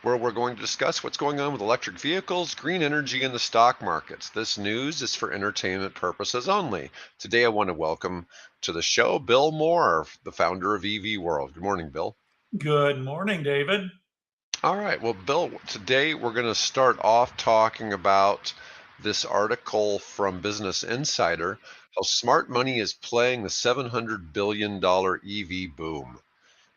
where we're going to discuss what's going on with electric vehicles, green energy, and the stock markets. This news is for entertainment purposes only. Today, I want to welcome to the show Bill Moore, the founder of EV World. Good morning, Bill. Good morning, David. All right. Well, Bill, today we're going to start off talking about this article from Business Insider, how smart money is playing the $700 billion EV boom.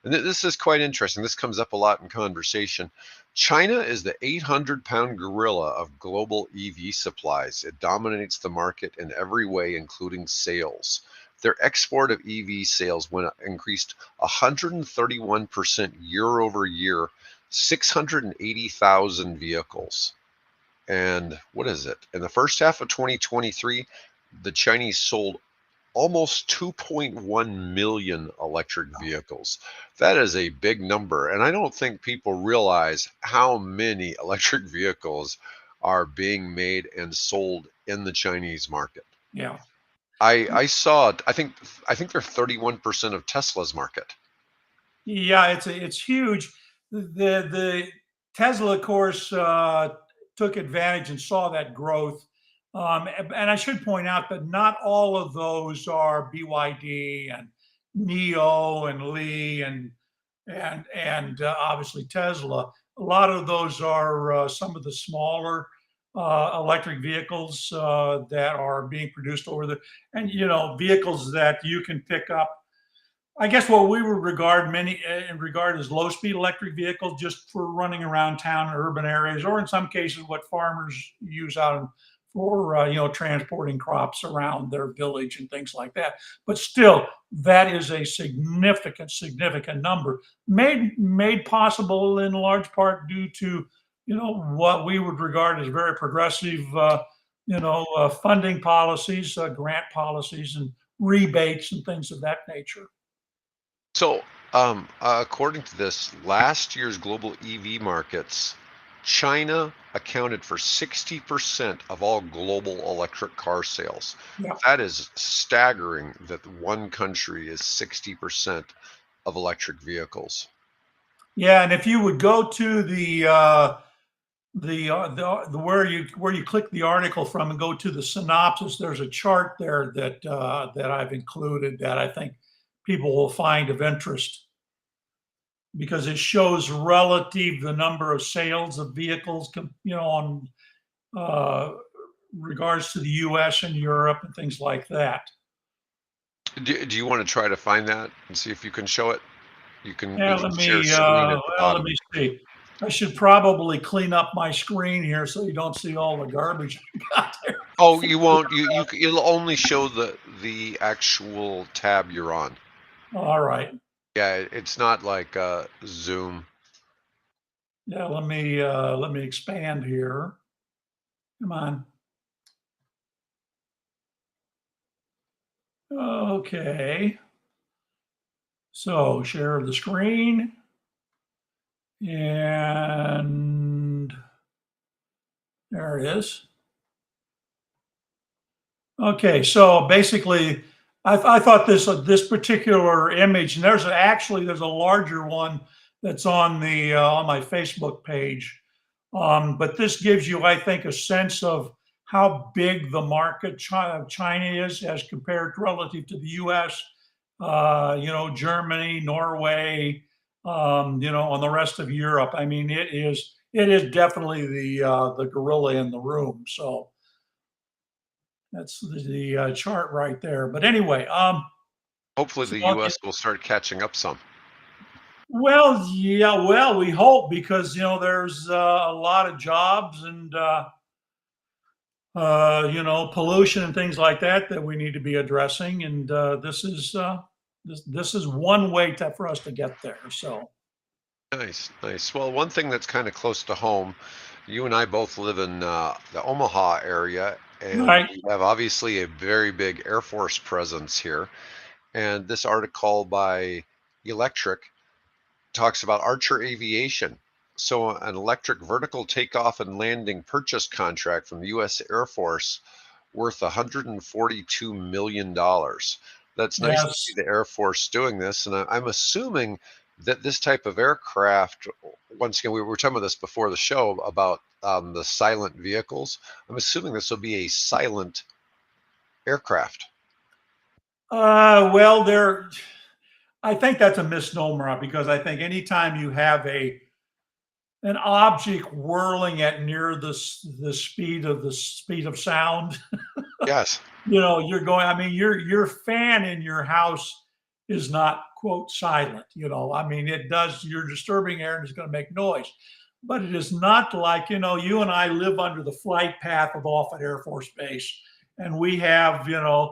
And this is quite interesting. This comes up a lot in conversation. China is the 800-pound gorilla of global EV supplies. It dominates the market in every way, including sales. Their export of EV sales increased 131% year over year, 680,000 vehicles. And what is it? In the first half of 2023, the Chinese sold almost 2.1 million electric vehicles. That is a big number. And I don't think people realize how many electric vehicles are being made and sold in the Chinese market. Yeah. I saw, I think they're 31% of Tesla's market. Yeah, it's huge. The Tesla, of course, took advantage and saw that growth. And I should point out that not all of those are BYD and Neo and Lee and obviously Tesla. A lot of those are some of the smaller electric vehicles that are being produced over there, and vehicles that you can pick up. I guess what we would regard many in regard as low speed electric vehicles, just for running around town in urban areas, or in some cases what farmers use for transporting crops around their village and things like that. But still, that is a significant number, made possible in large part due to what we would regard as very progressive funding policies, grant policies, and rebates and things of that nature. So, according to this, last year's global EV markets, China accounted for 60% of all global electric car sales. Yeah. That is staggering that one country is 60% of electric vehicles. Yeah, and if you would go to the where you click the article from and go to the synopsis, there's a chart there that I've included that I think people will find of interest, because it shows relative the number of sales of vehicles, on uh, regards to the U.S. and Europe and things like that. Do you want to try to find that and see if you can show it? You Yeah, can share screen at the let bottom. me see. I should probably clean up my screen here so you don't see all the garbage I got there. Oh, you won't. It'll only show the actual tab you're on. All right. Yeah, it's not like Zoom. Yeah, let me expand here. Come on. Okay. So share the screen, and there it is. Okay, so basically, I thought this particular image, and there's a larger one that's on my Facebook page, but this gives you, I think, a sense of how big the market China is as compared relative to the U.S. Germany, Norway, and the rest of Europe. I mean, it is definitely the gorilla in the room. So that's the chart right there. But anyway, Hopefully, so the U.S. will start catching up some. well, yeah, well, we hope, because there's a lot of jobs and pollution and things like that we need to be addressing, and this is one way for us to get there. So Nice, nice. Well, one thing that's kind of close to home, you and I both live in the Omaha area, and right, we have obviously a very big Air Force presence here. And this article by Electric talks about Archer Aviation. So, an electric vertical takeoff and landing purchase contract from the U.S. Air Force worth $142 million. That's nice to see yes, the Air Force doing this. And I'm assuming that this type of aircraft, once again, we were talking about this before the show about the silent vehicles. I'm assuming this will be a silent aircraft. Well, I think that's a misnomer because I think anytime you have an object whirling at near the speed of sound, Yes. you're going. I mean, your fan in your house is not quote silent. I mean, it does. You're disturbing air and it's going to make noise, but it is not like you and I live under the flight path of Offutt Air Force Base, and we have the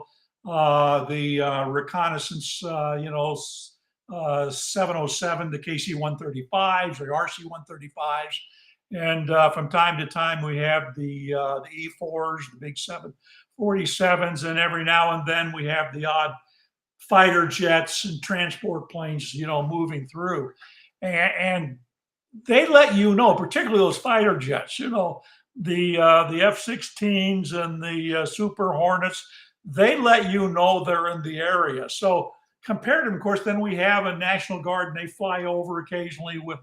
reconnaissance 707, the KC-135s, the RC-135s, and from time to time we have the E-4s, the big 747s, and every now and then we have the odd fighter jets and transport planes, moving through, and they let particularly those fighter jets, the F-16s and the Super Hornets, they let they're in the area. So compared to them, of course, then we have a National Guard and they fly over occasionally with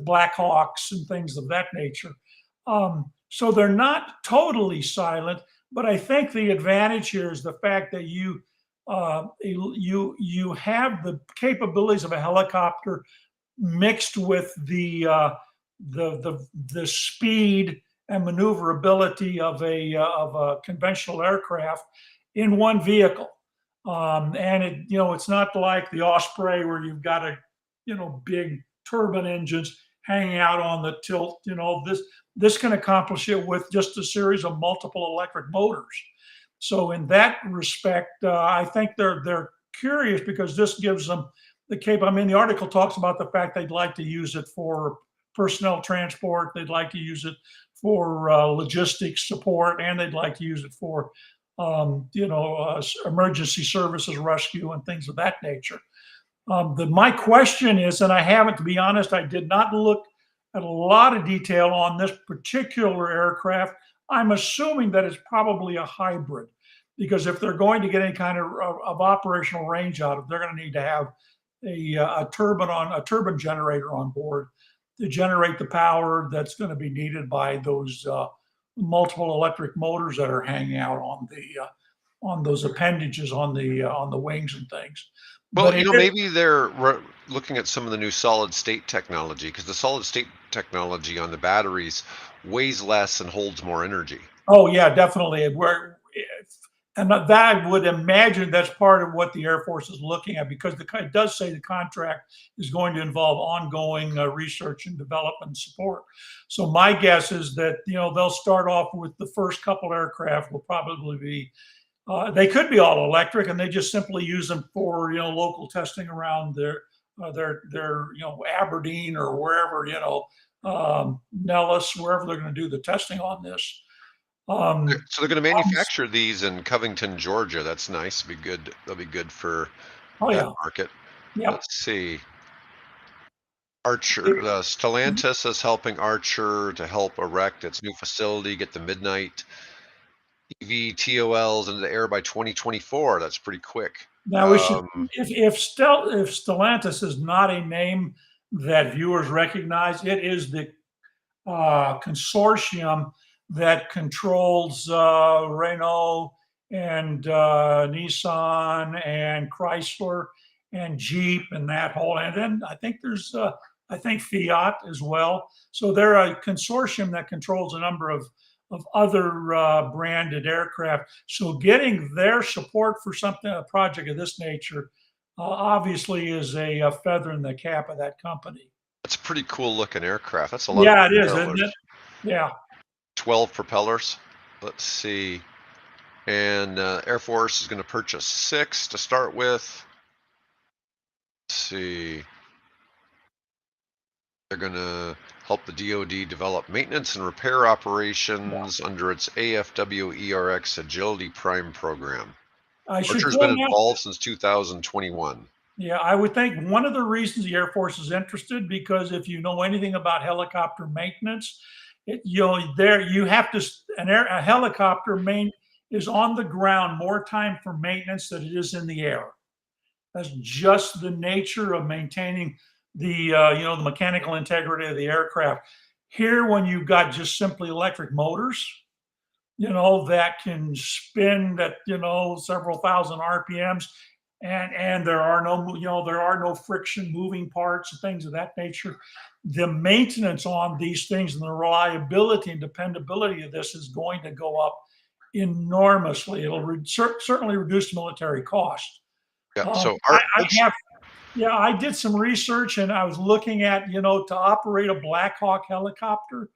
Black Hawks and things of that nature. So they're not totally silent, but I think the advantage here is the fact that you have the capabilities of a helicopter mixed with the speed and maneuverability of a conventional aircraft in one vehicle. And it's not like the Osprey where you've got big turbine engines hanging out on the tilt. This can accomplish it with just a series of multiple electric motors. So in that respect, I think they're curious because this gives them the I mean, the article talks about the fact they'd like to use it for personnel transport, they'd like to use it for logistics support, and they'd like to use it for emergency services, rescue, and things of that nature. My question is, and I haven't, to be honest, I did not look at a lot of detail on this particular aircraft. I'm assuming that it's probably a hybrid, because if they're going to get any kind of operational range out of it, they're going to need to have a turbine generator on board to generate the power that's going to be needed by those multiple electric motors that are hanging out on those appendages on the wings and things. Well, But it is, maybe they're looking at some of the new solid state technology because the solid state technology on the batteries weighs less and holds more energy. oh yeah, definitely. And that I would imagine that's part of what the Air Force is looking at, because it does say the contract is going to involve ongoing research and development and support. So my guess is that they'll start off with the first couple aircraft will probably be they could be all electric, and they just simply use them for local testing around their Aberdeen or wherever Nellis, wherever they're going to do the testing on this. So they're going to manufacture these in Covington, Georgia. That's nice. Be good. That'll be good for Oh that yeah, market. yep. Let's see. Archer, the Stellantis is helping Archer to help erect its new facility, get the Midnight EVTOLs into the air by 2024. That's pretty quick. Now we should, if Stellantis is not a name that viewers recognize, it is the consortium that controls Renault and Nissan and Chrysler and Jeep and that whole. And then I think there's I think Fiat as well. So they're a consortium that controls a number of other branded aircraft. So getting their support for a project of this nature, obviously is a feather in the cap of that company. That's a pretty cool looking aircraft. That's a lot of Yeah, it is, isn't propellers. it? Yeah. 12 propellers. Let's see. And Air Force is going to purchase 6 to start with. Let's see. They're going to help the DoD develop maintenance and repair operations under its AFW ERX Agility Prime program. I should Archer's been point out, involved since 2021. yeah, I would think one of the reasons the Air Force is interested, because if you know anything about helicopter maintenance, you have to a helicopter is on the ground more time for maintenance than it is in the air. That's just the nature of maintaining the mechanical integrity of the aircraft. Here, when you've got just simply electric motors, that can spin at several thousand RPMs, and there are no friction moving parts and things of that nature. The maintenance on these things and the reliability and dependability of this is going to go up enormously. It'll certainly reduce military cost. Yeah. Um, So I, our I have, yeah, I did some research and I was looking at, to operate a Black Hawk helicopter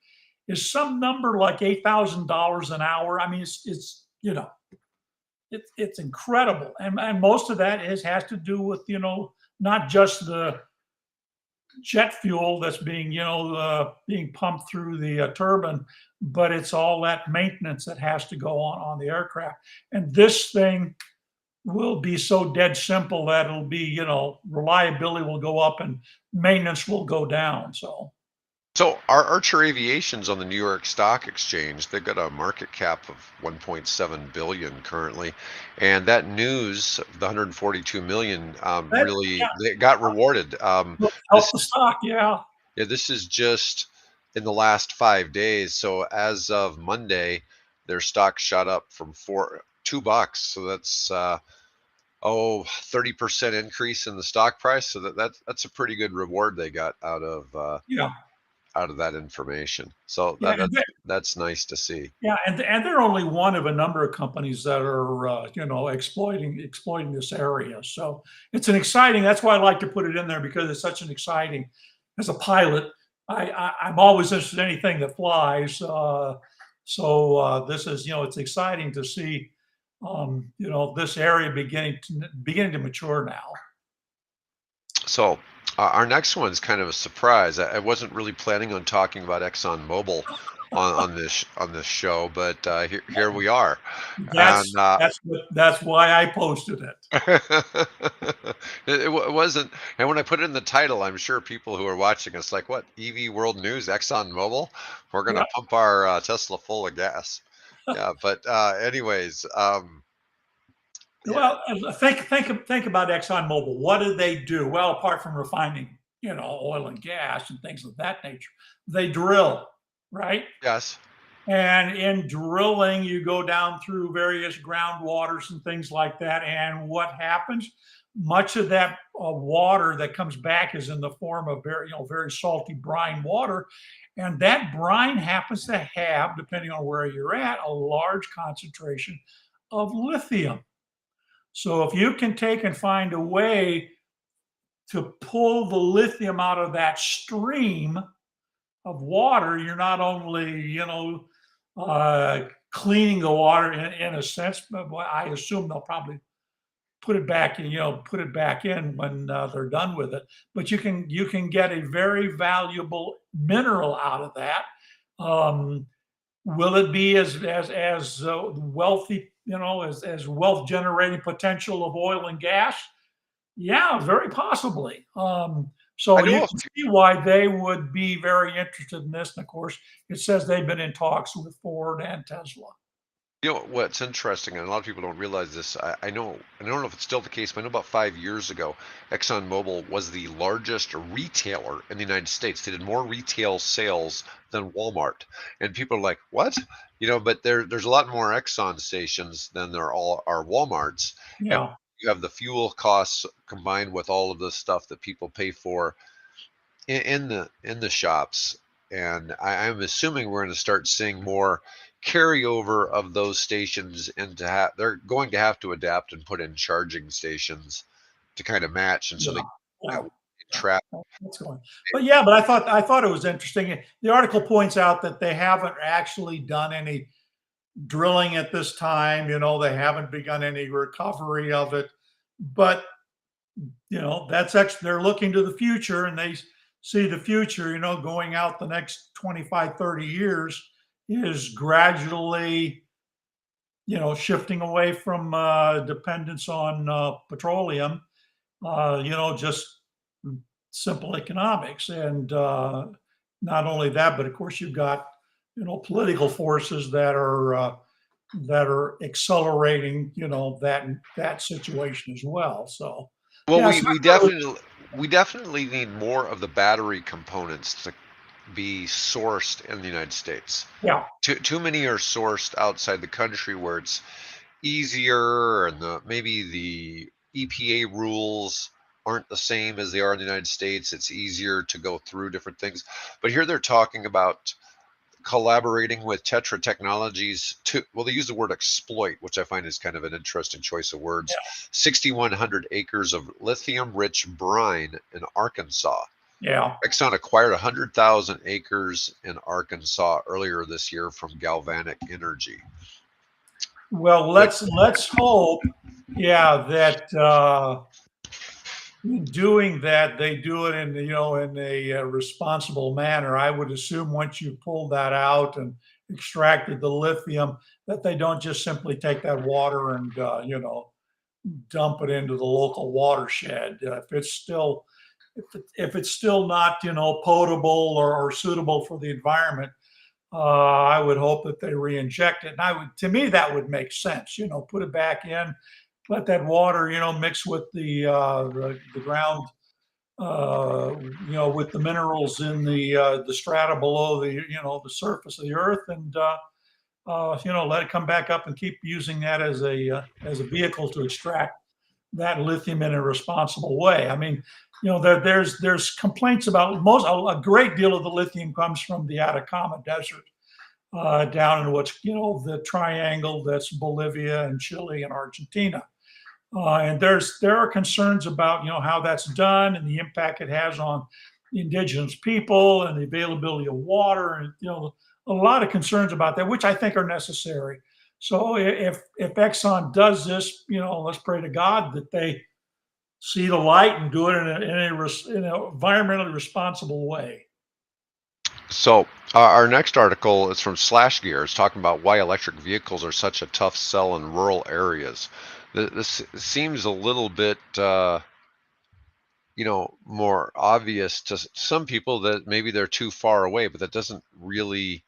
is some number like $8,000 an hour. I mean, it's incredible, and most of that has to do with not just the jet fuel that's being pumped through the turbine, but it's all that maintenance that has to go on the aircraft. And this thing will be so dead simple that it'll be reliability will go up and maintenance will go down. So our Archer Aviation's on the New York Stock Exchange. They've got a market cap of 1.7 billion currently, and that news, the 142 million, That, really they got rewarded. yeah, help This the stock. Yeah. Yeah, this is just in the last 5 days. So as of Monday, their stock shot up from $2. So that's 30% increase in the stock price. So that's a pretty good reward they got Yeah. out of that information. So Yeah. that's nice to see. Yeah, and they're only one of a number of companies that are exploiting this area. So it's an exciting. That's why I like to put it in there because it's such an exciting. As a pilot, I'm always interested in anything that flies. So this is it's exciting to see this area beginning to mature now. So our next one's kind of a surprise. I wasn't really planning on talking about ExxonMobil on this show, but here we are. And That's why I posted it. it wasn't. And when I put it in the title, I'm sure people who are watching us like, what, EV World News, ExxonMobil? We're going Yeah. to pump our Tesla full of gas. Yeah, but anyways, yeah, Well, think about ExxonMobil. What do they do? Well, apart from refining, oil and gas and things of that nature, they drill, right? yes. And in drilling, you go down through various groundwaters and things like that. And what happens? Much of that water that comes back is in the form of very salty brine water. And that brine happens to have, depending on where you're at, a large concentration of lithium. So if you can take and find a way to pull the lithium out of that stream of water, you're not only, cleaning the water in a sense, but I assume they'll probably put it back in when they're done with it. But you can get a very valuable mineral out of that. Will it be as wealthy, as wealth generating potential of oil and gas? Yeah, very possibly. I So you know a can see why they would be very interested in this. And of course, it says they've been in talks with Ford and Tesla. You know what's interesting, and a lot of people don't realize this. I know, I don't know if it's still the case, but I know about 5 years ago, ExxonMobil was the largest retailer in the United States. They did more retail sales than Walmart, and people are like, "What?" But there's a lot more Exxon stations than there all are Walmarts, and Yeah, you have the fuel costs combined with all of the stuff that people pay for in the shops, and I'm assuming we're going to start seeing more carryover of those stations they're going to have to adapt and put in charging stations to kind of match, and so yeah, they yeah, that yeah. trap. That's going. But yeah, but I thought it was interesting. The article points out that they haven't actually done any drilling at this time. They haven't begun any recovery of it, but they're looking to the future and they see the future, going out the next 25, 30 years is gradually, shifting away from dependence on petroleum, just simple economics. And not only that, but of course you've got, political forces that are accelerating, that situation as well. So Well, yeah, we so we definitely we definitely need more of the battery components to be sourced in the United States. Yeah, Too many are sourced outside the country where it's easier, and maybe the EPA rules aren't the same as they are in the United States. It's easier to go through different things. But here they're talking about collaborating with Tetra Technologies to, well, they use the word exploit, which I find is kind of an interesting choice of words. 6,100 acres of lithium rich brine in Arkansas. yeah. Exxon acquired 100,000 acres in Arkansas earlier this year from Galvanic Energy. Well, What? let's hope, yeah, that in doing that they do it in in a responsible manner. I would assume once you pull that out and extracted the lithium, that they don't just simply take that water and dump it into the local watershed. If it's still not potable or suitable for the environment, I would hope that they re-inject it. And to me, that would make sense. Put it back in, let that water, mix with the ground, with the minerals in the strata below the surface of the earth, and let it come back up and keep using that as a vehicle to extract that lithium in a responsible way. I mean, there's complaints about a great deal of the lithium comes from the Atacama Desert, down in what's the triangle that's Bolivia and Chile and Argentina. And there are concerns about how that's done and the impact it has on the indigenous people and the availability of water, and a lot of concerns about that, which I think are necessary. So if Exxon does this, let's pray to God that they see the light and do it in an environmentally responsible way. So our next article is from Slash Gear. It's talking about why electric vehicles are such a tough sell in rural areas. This seems a little bit, more obvious to some people that maybe they're too far away, but that doesn't really,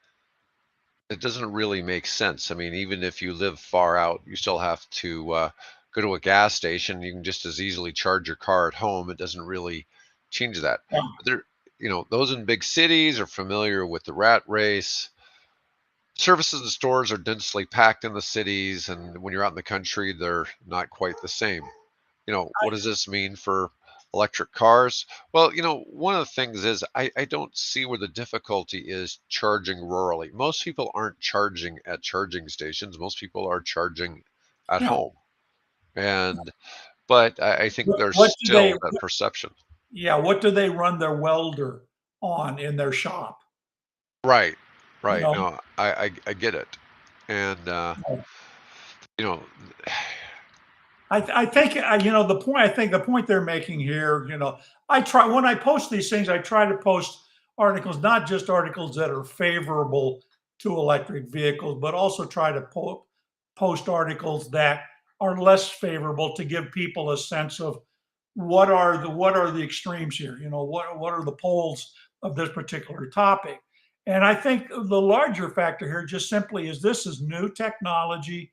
it doesn't really make sense. I mean, even if you live far out, you still have to go to a gas station. You can just as easily charge your car at home. It doesn't really change that. Yeah, But those in big cities are familiar with the rat race. Services and stores are densely packed in the cities, and when you're out in the country, they're not quite the same. What does this mean for electric cars? Well, one of the things is I don't see where the difficulty is charging rurally. Most people aren't charging at charging stations. Most people are charging at yeah. home. And but I think there's What do they? still that perception. Yeah, what do they run their welder on in their shop? Right. You Right. know, No, I get it. And you know, I think the point. I think the point they're making here. I try when I post these things. I try to post articles, not just articles that are favorable to electric vehicles, but also try to post articles that are less favorable to give people a sense of what are the extremes here. What are the poles of this particular topic. And I think the larger factor here just simply is this is new technology.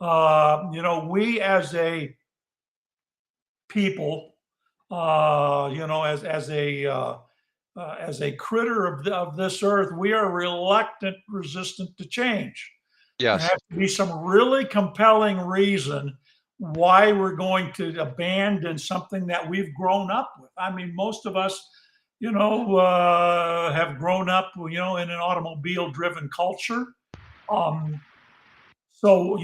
We as a people, as a critter of this earth, we are reluctant, resistant to change. There yes. has to be some really compelling reason why we're going to abandon something that we've grown up with. I mean, most of us, have grown up, in an automobile-driven culture. Um, so,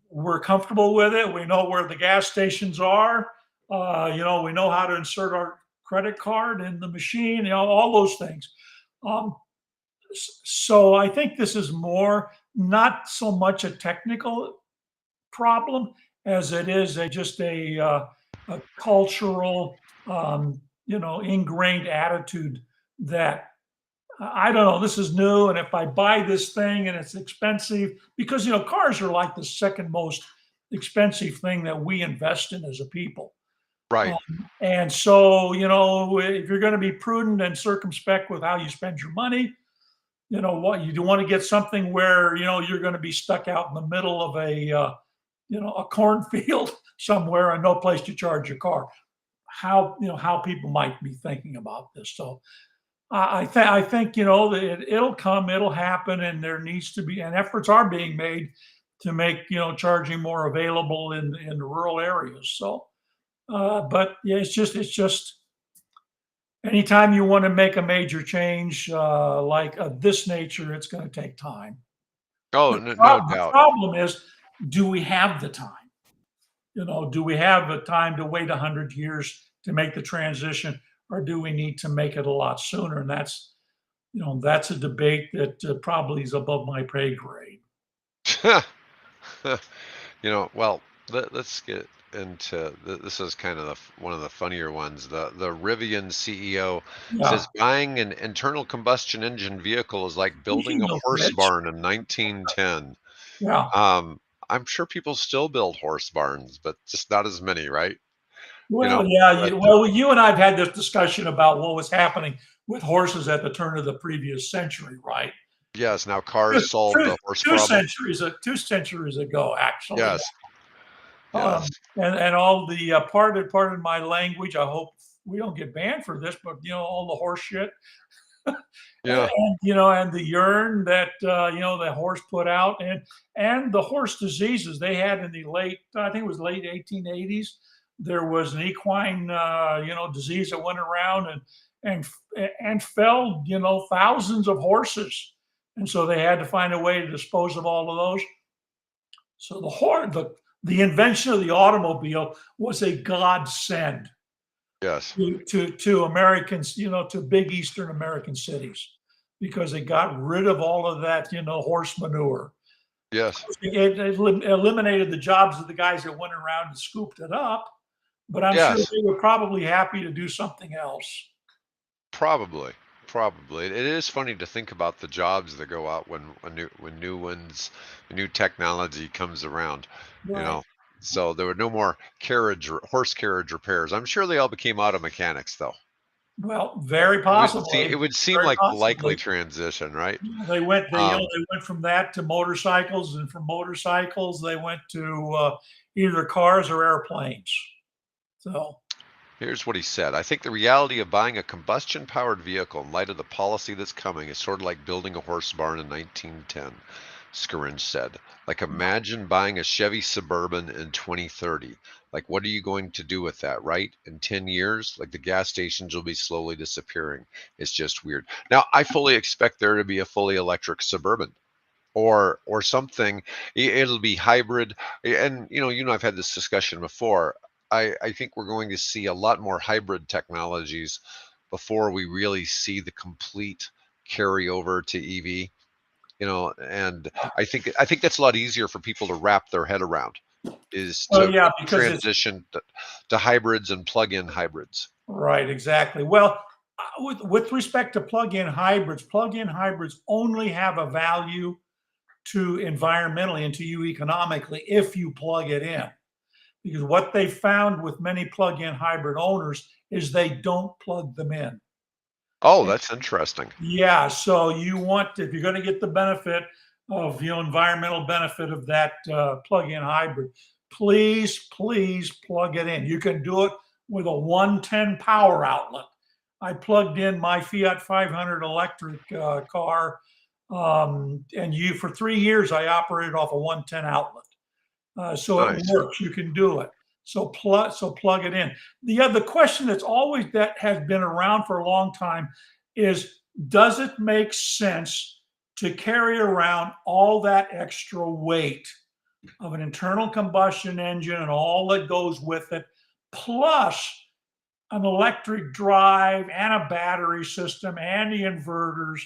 we're comfortable with it. We know where the gas stations are. We know how to insert our credit card in the machine, all those things. Um, so I think this is more not so much a technical problem as it is a cultural, ingrained attitude that I don't know, this is new. And if I buy this thing and it's expensive, because, cars are like the second most expensive thing that we invest in as a people. Right. And so, if you're going to be prudent and circumspect with how you spend your money, what you do want to get something where, you're going to be stuck out in the middle of a cornfield somewhere and no place to charge your car. how people might be thinking about this. So I think that it'll come, it'll happen, and there needs to be and efforts are being made to make charging more available in the rural areas. So, but yeah, it's just anytime you want to make a major change like of this nature, it's going to take time. Oh, no The doubt. problem is, do we have the time? Do we have the time to wait 100 years to make the transition, or do we need to make it a lot sooner? And that's a debate that probably is above my pay grade. Well, let's get into this is kind of one of the funnier ones. The Rivian CEO Yeah, says buying an internal combustion engine vehicle is like building speaking a of horse which, barn in 1910. yeah. Um, I'm sure people still build horse barns, but just not as many, right? You Well, know, yeah. but Well, you and I've had this discussion about what was happening with horses at the turn of the previous century, right? yes, now cars Two, solve two, the horse two problem. centuries, 2 centuries ago, actually. Yes, yes, And all the pardon my language. I hope we don't get banned for this, but all the horse shit yeah, and the urine that the horse put out, and the horse diseases they had in the I think it was late 1880s. There was an equine disease that went around and felled thousands of horses, and so they had to find a way to dispose of all of those. So the invention of the automobile was a godsend yes, to Americans, to big Eastern American cities, because it got rid of all of that, horse manure. yes, It eliminated the jobs of the guys that went around and scooped it up, but I'm sure yes. they were probably happy to do something else. Probably, probably. It is funny to think about the jobs that go out when new technology comes around, you Right. know. So there were no more horse carriage repairs. I'm sure they all became auto mechanics, though. Well, very It possibly, would seem very like the likely possibly. transition, right? They Um, went from that to motorcycles, and from motorcycles they went to either cars or airplanes. So Here's what he said. I think the reality of buying a combustion powered vehicle in light of the policy that's coming is sort of like building a horse barn in 1910, Scaringe said. Like, imagine buying a Chevy Suburban in 2030. Like, what are you going to do with that, right? In 10 years, like the gas stations will be slowly disappearing. It's just weird. Now, I fully expect there to be a fully electric Suburban or something. It'll be hybrid. And I've had this discussion before. I think we're going to see a lot more hybrid technologies before we really see the complete carryover to EV. And I think that's a lot easier for people to wrap their head around, is well, to yeah, because it's transition to hybrids and plug-in hybrids. right, exactly. Well, with respect to plug-in hybrids only have a value to environmentally and to you economically if you plug it in. Because what they found with many plug-in hybrid owners is they don't plug them in. Oh, that's interesting. Yeah, so if you're going to get the benefit of environmental benefit of that plug-in hybrid, please plug it in. You can do it with a 110 power outlet. I plugged in my Fiat 500 electric car, and for 3 years I operated off a 110 outlet. So it Nice. works. You can do it. So plug it in. The question that has been around for a long time is, does it make sense to carry around all that extra weight of an internal combustion engine and all that goes with it, plus an electric drive and a battery system and the inverters,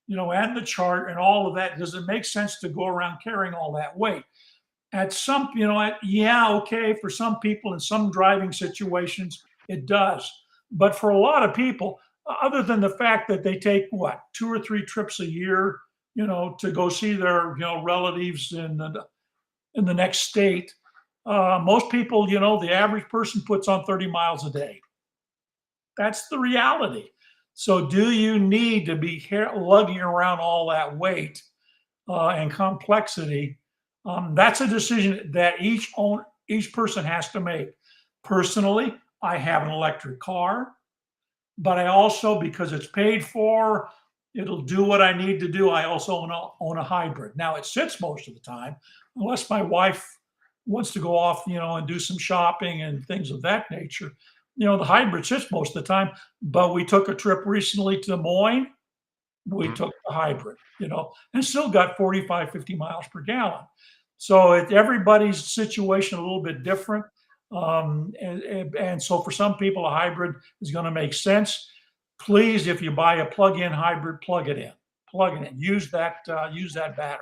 and the chart and all of that? Does it make sense to go around carrying all that weight? Yeah, okay, for some people in some driving situations, it does. But for a lot of people, other than the fact that they take what, 2 or 3 trips a year, to go see their, relatives in the next state, most people, the average person puts on 30 miles a day. That's the reality. So, do you need to be lugging around all that weight and complexity? That's a decision that each person has to make. Personally, I have an electric car, but I also, because it's paid for, it'll do what I need to do. I also own a hybrid. Now it sits most of the time, unless my wife wants to go off, and do some shopping and things of that nature. The hybrid sits most of the time, but we took a trip recently to Des Moines. We Mhm. took the hybrid, and still got 45, 50 miles per gallon. So everybody's situation a little bit different. And so for some people, a hybrid is going to make sense. Please, if you buy a plug-in hybrid, plug it in. Plug it in. Use that battery.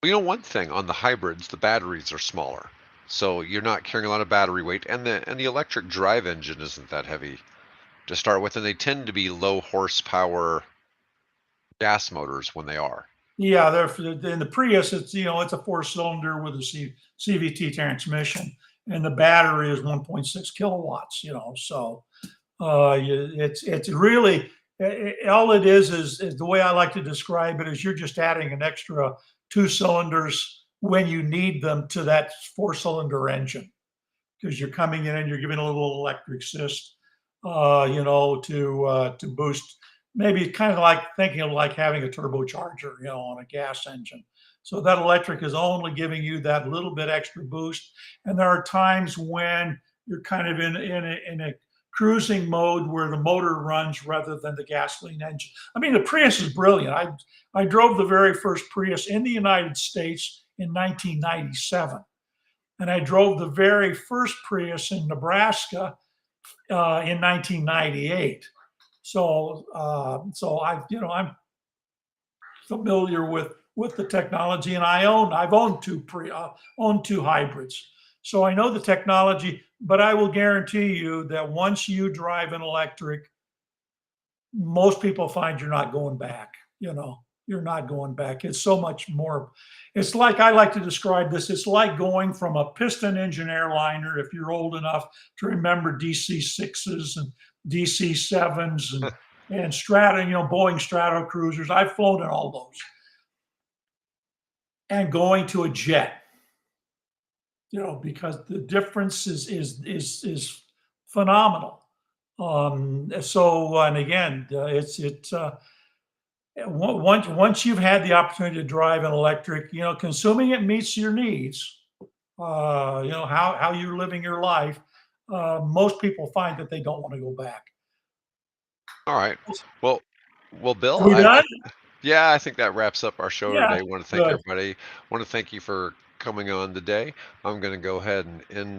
Well, one thing on the hybrids, the batteries are smaller, so you're not carrying a lot of battery weight, and the electric drive engine isn't that heavy to start with, and they tend to be low horsepower gas motors when they are. Yeah, in the Prius, it's a four-cylinder with a CVT transmission, and the battery is 1.6 kilowatts. So it's really, all it is the way I like to describe it is you're just adding an extra two cylinders when you need them to that four-cylinder engine, because you're coming in and you're giving a little electric assist, to boost. Maybe kind of like thinking of like having a turbocharger, on a gas engine. So that electric is only giving you that little bit extra boost. And there are times when you're kind of in a cruising mode where the motor runs rather than the gasoline engine. I mean, the Prius is brilliant. I drove the very first Prius in the United States in 1997, and I drove the very first Prius in Nebraska in 1998. I'm familiar with the technology, and I've owned two hybrids, so I know the technology. But I will guarantee you that once you drive an electric, most people find you're not going back. You're not going back. It's so much more. It's like, I like to describe this. It's like going from a piston engine airliner, if you're old enough to remember DC-6s and DC-7s and Strata, Boeing Strato cruisers. I've flown in all those, and going to a jet, because the difference is phenomenal. And again, once you've had the opportunity to drive an electric, consuming it meets your needs, how you're living your life, most people find that they don't want to go back. All right. Well, well, Bill, Are we done? yeah, I think that wraps up our show Yeah, today. Want to thank good. everybody. Want to thank you for coming on today. I'm going to go ahead and end